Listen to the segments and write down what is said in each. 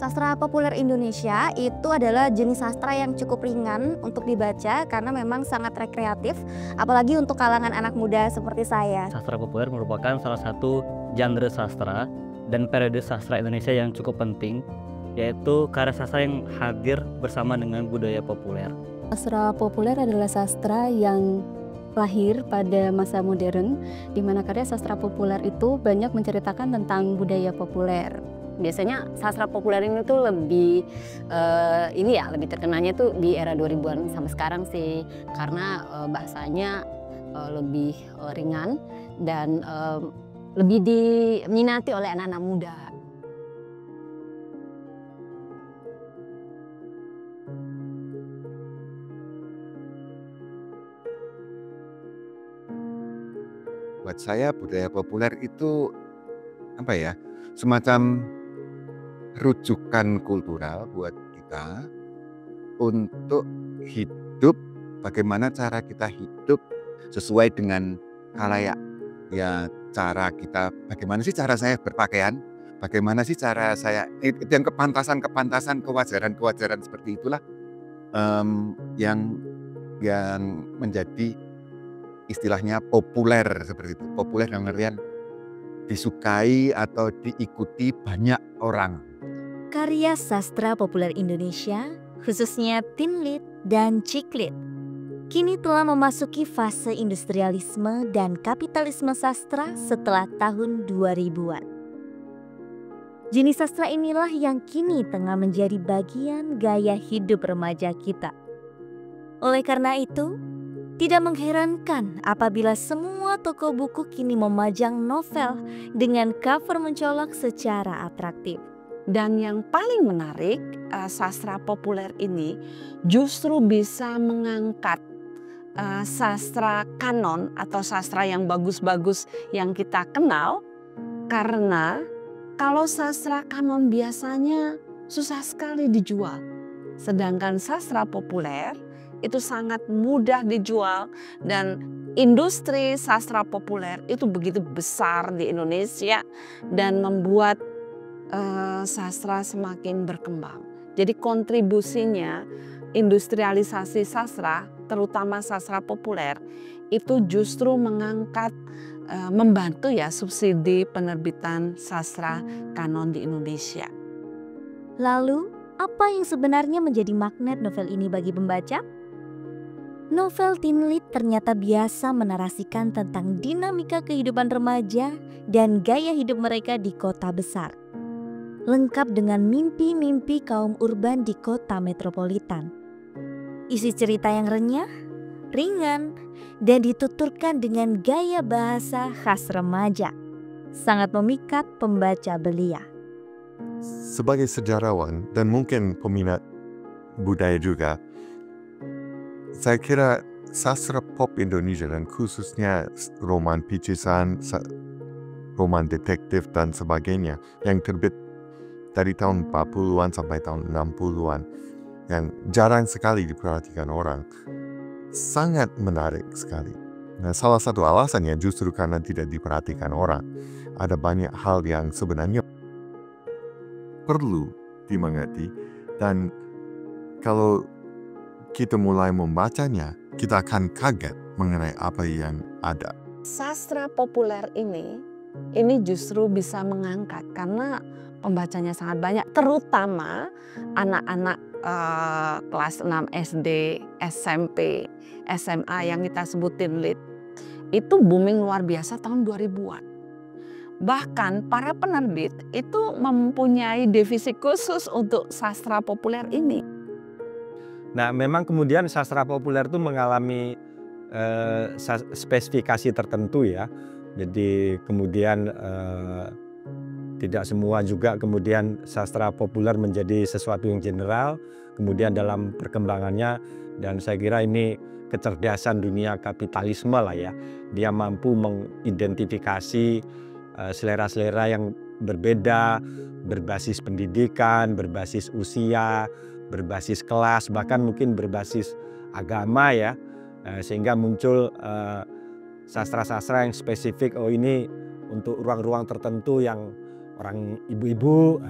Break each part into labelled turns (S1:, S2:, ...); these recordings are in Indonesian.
S1: Sastra populer Indonesia itu adalah jenis sastra yang cukup ringan untuk dibaca karena memang sangat rekreatif, apalagi untuk kalangan anak muda seperti saya.
S2: Sastra populer merupakan salah satu genre sastra dan periode sastra Indonesia yang cukup penting, yaitu karya sastra yang hadir bersama dengan budaya populer.
S3: Sastra populer adalah sastra yang lahir pada masa modern, di mana karya sastra populer itu banyak menceritakan tentang budaya populer. Biasanya sastra populer ini tuh lebih lebih terkenalnya tuh di era 2000-an sampai sekarang sih, karena bahasanya lebih ringan dan lebih diminati oleh anak-anak muda.
S4: Buat saya budaya populer itu semacam rujukan kultural buat kita untuk hidup, bagaimana cara kita hidup sesuai dengan khalayak. Ya, bagaimana sih cara saya berpakaian, bagaimana sih cara saya, itu yang kepantasan, kewajaran seperti itulah yang menjadi istilahnya populer seperti itu. Populer dalam artian disukai atau diikuti banyak orang.
S1: Karya sastra populer Indonesia, khususnya Teen Lit dan Chick Lit, kini telah memasuki fase industrialisme dan kapitalisme sastra setelah tahun 2000-an. Jenis sastra inilah yang kini tengah menjadi bagian gaya hidup remaja kita. Oleh karena itu, tidak mengherankan apabila semua toko buku kini memajang novel dengan cover mencolok secara atraktif.
S5: Dan yang paling menarik, sastra populer ini justru bisa mengangkat sastra kanon atau sastra yang bagus-bagus yang kita kenal, karena kalau sastra kanon biasanya susah sekali dijual, sedangkan sastra populer itu sangat mudah dijual, dan industri sastra populer itu begitu besar di Indonesia dan membuat sastra semakin berkembang. Jadi kontribusinya industrialisasi sastra, terutama sastra populer, itu justru mengangkat, membantu ya subsidi penerbitan sastra kanon di Indonesia.
S1: Lalu, apa yang sebenarnya menjadi magnet novel ini bagi pembaca? Novel Teen Lit ternyata biasa menarasikan tentang dinamika kehidupan remaja dan gaya hidup mereka di kota besar. Lengkap dengan mimpi-mimpi kaum urban di kota metropolitan. Isi cerita yang renyah, ringan, dan dituturkan dengan gaya bahasa khas remaja. Sangat memikat pembaca belia.
S6: Sebagai sejarawan dan mungkin peminat budaya juga, saya kira sastra pop Indonesia dan khususnya roman picisan, roman detektif dan sebagainya yang terbit dari tahun 40-an sampai tahun 60-an yang jarang sekali diperhatikan orang, sangat menarik sekali. Nah, salah satu alasannya justru karena tidak diperhatikan orang. Ada banyak hal yang sebenarnya perlu dimengerti, dan kalau kita mulai membacanya, kita akan kaget mengenai apa yang ada.
S5: Sastra populer ini justru bisa mengangkat karena pembacanya sangat banyak, terutama anak-anak kelas 6 SD, SMP, SMA yang kita sebutin lit. Itu booming luar biasa tahun 2000-an. Bahkan para penerbit itu mempunyai divisi khusus untuk sastra populer ini.
S7: Nah, memang kemudian sastra populer itu mengalami spesifikasi tertentu ya. Jadi kemudian tidak semua juga kemudian sastra populer menjadi sesuatu yang general. Kemudian dalam perkembangannya, dan saya kira ini kecerdasan dunia kapitalisme lah ya. Dia mampu mengidentifikasi selera-selera yang berbeda, berbasis pendidikan, berbasis usia, berbasis kelas, bahkan mungkin berbasis agama ya. Sehingga muncul sastra-sastra yang spesifik, oh ini untuk ruang-ruang tertentu yang orang ibu-ibu,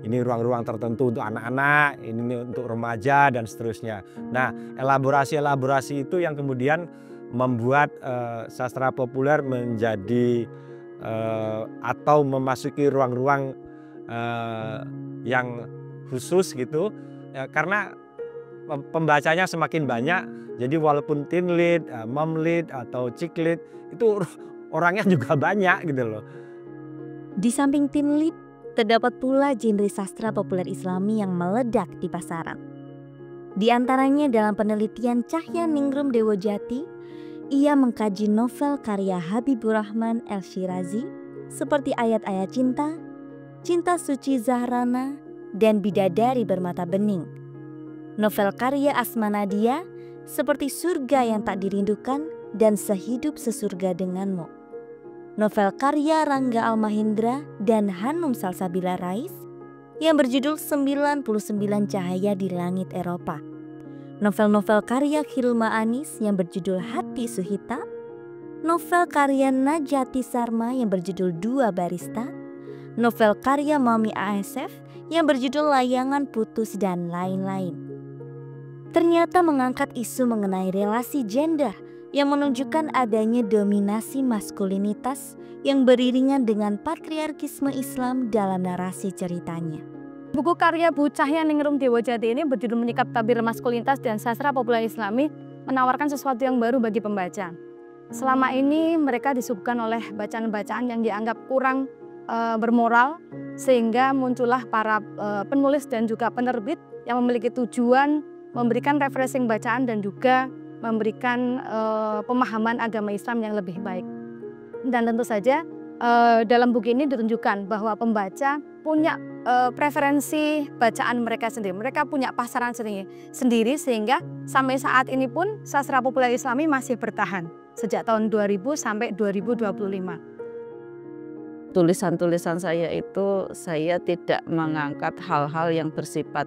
S7: ini ruang-ruang tertentu untuk anak-anak, ini untuk remaja dan seterusnya. Nah, elaborasi-elaborasi itu yang kemudian membuat sastra populer menjadi atau memasuki ruang-ruang yang khusus gitu, karena pembacanya semakin banyak. Jadi walaupun teen lead, mom lead atau chick lead itu orangnya juga banyak gitu loh.
S1: Di samping teen lead, terdapat pula genre sastra populer Islami yang meledak di pasaran. Di antaranya dalam penelitian Cahya Ningrum Dewojati, ia mengkaji novel karya Habibur Rahman El-Shirazi seperti Ayat-Ayat Cinta, Cinta Suci Zahrana, dan Bidadari Bermata Bening. Novel karya Asma Nadia seperti Surga Yang Tak Dirindukan dan Sehidup Sesurga Denganmu. Novel karya Rangga Almahendra dan Hanum Salsabila Rais yang berjudul 99 Cahaya di Langit Eropa. Novel-novel karya Hilma Anis yang berjudul Hati Suhita. Novel karya Najati Sarma yang berjudul Dua Barista. Novel karya Mami ASF yang berjudul Layangan Putus dan lain-lain. Ternyata mengangkat isu mengenai relasi gender yang menunjukkan adanya dominasi maskulinitas yang beriringan dengan patriarkisme Islam dalam narasi ceritanya.
S3: Buku karya Bu Cahya Ningrum Dewojati ini berjudul Menyikap Tabir Maskulinitas dan Sastra Populer Islami menawarkan sesuatu yang baru bagi pembaca. Selama ini mereka disuguhkan oleh bacaan-bacaan yang dianggap kurang bermoral, sehingga muncullah para penulis dan juga penerbit yang memiliki tujuan memberikan refreshing bacaan dan juga memberikan pemahaman agama Islam yang lebih baik. Dan tentu saja dalam buku ini ditunjukkan bahwa pembaca punya preferensi bacaan mereka sendiri. Mereka punya pasaran sendiri sehingga sampai saat ini pun sastra populer Islami masih bertahan sejak tahun 2000 sampai 2025.
S5: Tulisan-tulisan saya itu saya tidak mengangkat hal-hal yang bersifat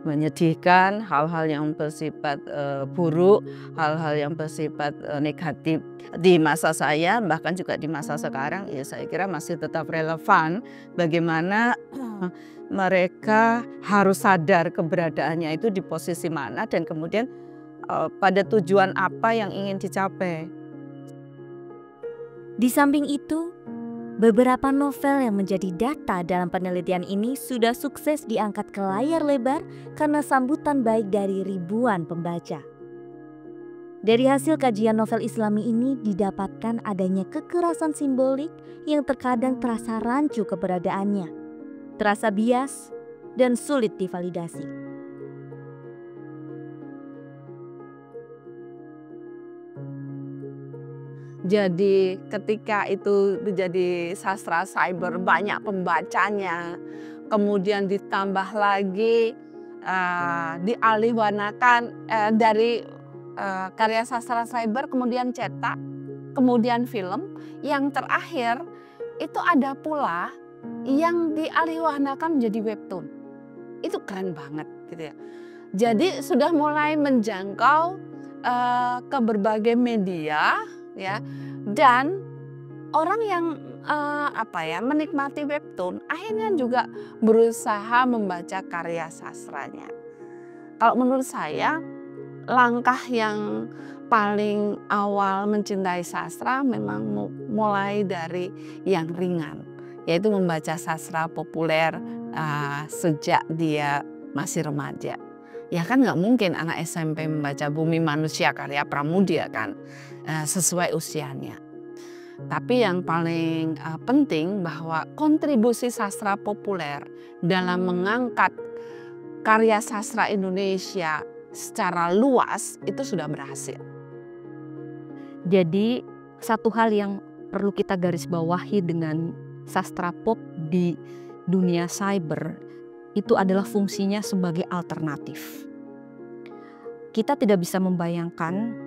S5: menyedihkan, hal-hal yang bersifat buruk, hal-hal yang bersifat negatif. Di masa saya, bahkan juga di masa sekarang, ya saya kira masih tetap relevan bagaimana mereka harus sadar keberadaannya itu di posisi mana dan kemudian pada tujuan apa yang ingin dicapai.
S1: Di samping itu, beberapa novel yang menjadi data dalam penelitian ini sudah sukses diangkat ke layar lebar karena sambutan baik dari ribuan pembaca. Dari hasil kajian novel Islami ini didapatkan adanya kekerasan simbolik yang terkadang terasa rancu keberadaannya, terasa bias, dan sulit divalidasi.
S5: Jadi ketika itu menjadi sastra cyber banyak pembacanya, kemudian ditambah lagi dialihwanakan dari karya sastra cyber kemudian cetak, kemudian film, yang terakhir itu ada pula yang dialihwanakan menjadi webtoon. Itu keren banget gitu ya. Jadi sudah mulai menjangkau ke berbagai media ya, dan orang yang menikmati webtoon akhirnya juga berusaha membaca karya sastranya. Kalau menurut saya langkah yang paling awal mencintai sastra memang mulai dari yang ringan, yaitu membaca sastra populer sejak dia masih remaja. Ya kan nggak mungkin anak SMP membaca Bumi Manusia karya Pramudia kan, sesuai usianya. Tapi yang paling penting bahwa kontribusi sastra populer dalam mengangkat karya sastra Indonesia secara luas itu sudah berhasil.
S3: Jadi satu hal yang perlu kita garis bawahi dengan sastra pop di dunia cyber itu adalah fungsinya sebagai alternatif. Kita tidak bisa membayangkan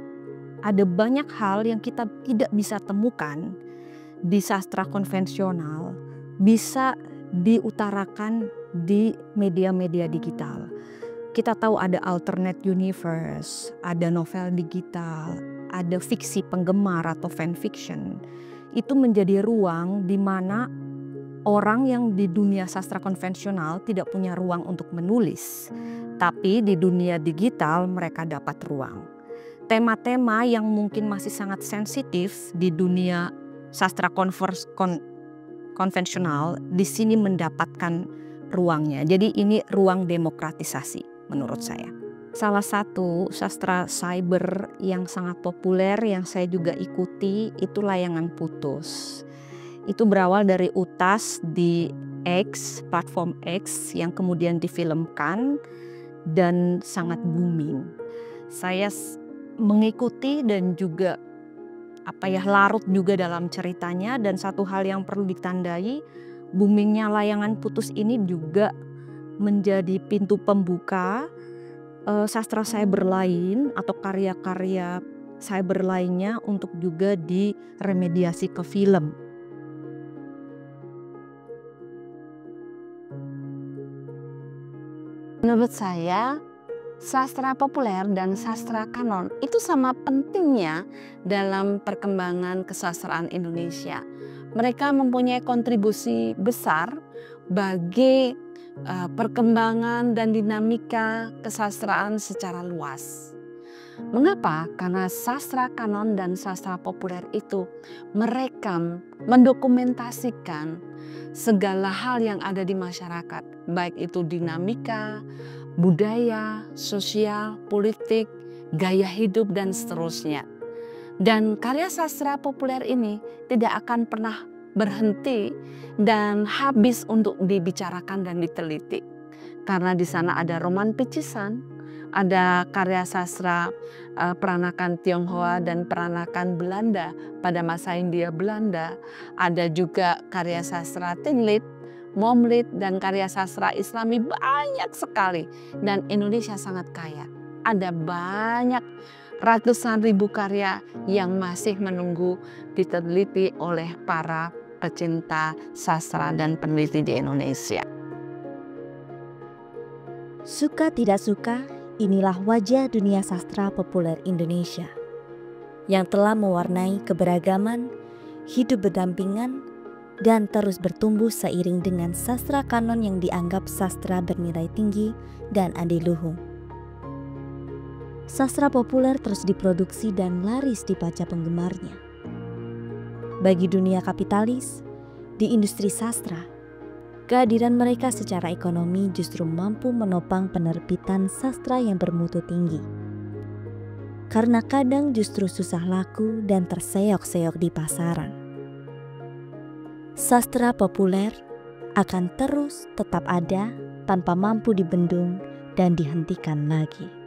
S3: ada banyak hal yang kita tidak bisa temukan di sastra konvensional bisa diutarakan di media-media digital. Kita tahu ada alternate universe, ada novel digital, ada fiksi penggemar atau fanfiction. Itu menjadi ruang di mana
S8: orang yang di dunia sastra konvensional tidak punya ruang untuk menulis, tapi di dunia digital mereka dapat ruang. Tema-tema yang mungkin masih sangat sensitif di dunia sastra konvensional di sini mendapatkan ruangnya. Jadi ini ruang demokratisasi menurut saya. Salah satu sastra cyber yang sangat populer yang saya juga ikuti itu Layangan Putus. Itu berawal dari UTAS di X, platform X yang kemudian difilmkan dan sangat booming. Saya mengikuti dan juga larut juga dalam ceritanya, dan satu hal yang perlu ditandai, boomingnya Layangan Putus ini juga menjadi pintu pembuka sastra cyber lain atau karya-karya cyber lainnya untuk juga diremediasi ke film.
S5: Menurut saya, sastra populer dan sastra kanon itu sama pentingnya dalam perkembangan kesastraan Indonesia. Mereka mempunyai kontribusi besar bagi perkembangan dan dinamika kesastraan secara luas. Mengapa? Karena sastra kanon dan sastra populer itu merekam, mendokumentasikan segala hal yang ada di masyarakat, baik itu dinamika, budaya, sosial, politik, gaya hidup, dan seterusnya. Dan karya sastra populer ini tidak akan pernah berhenti dan habis untuk dibicarakan dan diteliti. Karena di sana ada roman picisan, ada karya sastra peranakan Tionghoa dan peranakan Belanda pada masa Hindia Belanda. Ada juga karya sastra Tinlit, Momlit, dan karya sastra Islami banyak sekali. Dan Indonesia sangat kaya. Ada banyak ratusan ribu karya yang masih menunggu diteliti oleh para pecinta sastra dan peneliti di Indonesia.
S1: Suka tidak suka, inilah wajah dunia sastra populer Indonesia yang telah mewarnai keberagaman, hidup berdampingan, dan terus bertumbuh seiring dengan sastra kanon yang dianggap sastra bernilai tinggi dan adiluhung. Sastra populer terus diproduksi dan laris dibaca penggemarnya. Bagi dunia kapitalis, di industri sastra, kehadiran mereka secara ekonomi justru mampu menopang penerbitan sastra yang bermutu tinggi. Karena kadang justru susah laku dan terseok-seok di pasaran. Sastra populer akan terus tetap ada tanpa mampu dibendung dan dihentikan lagi.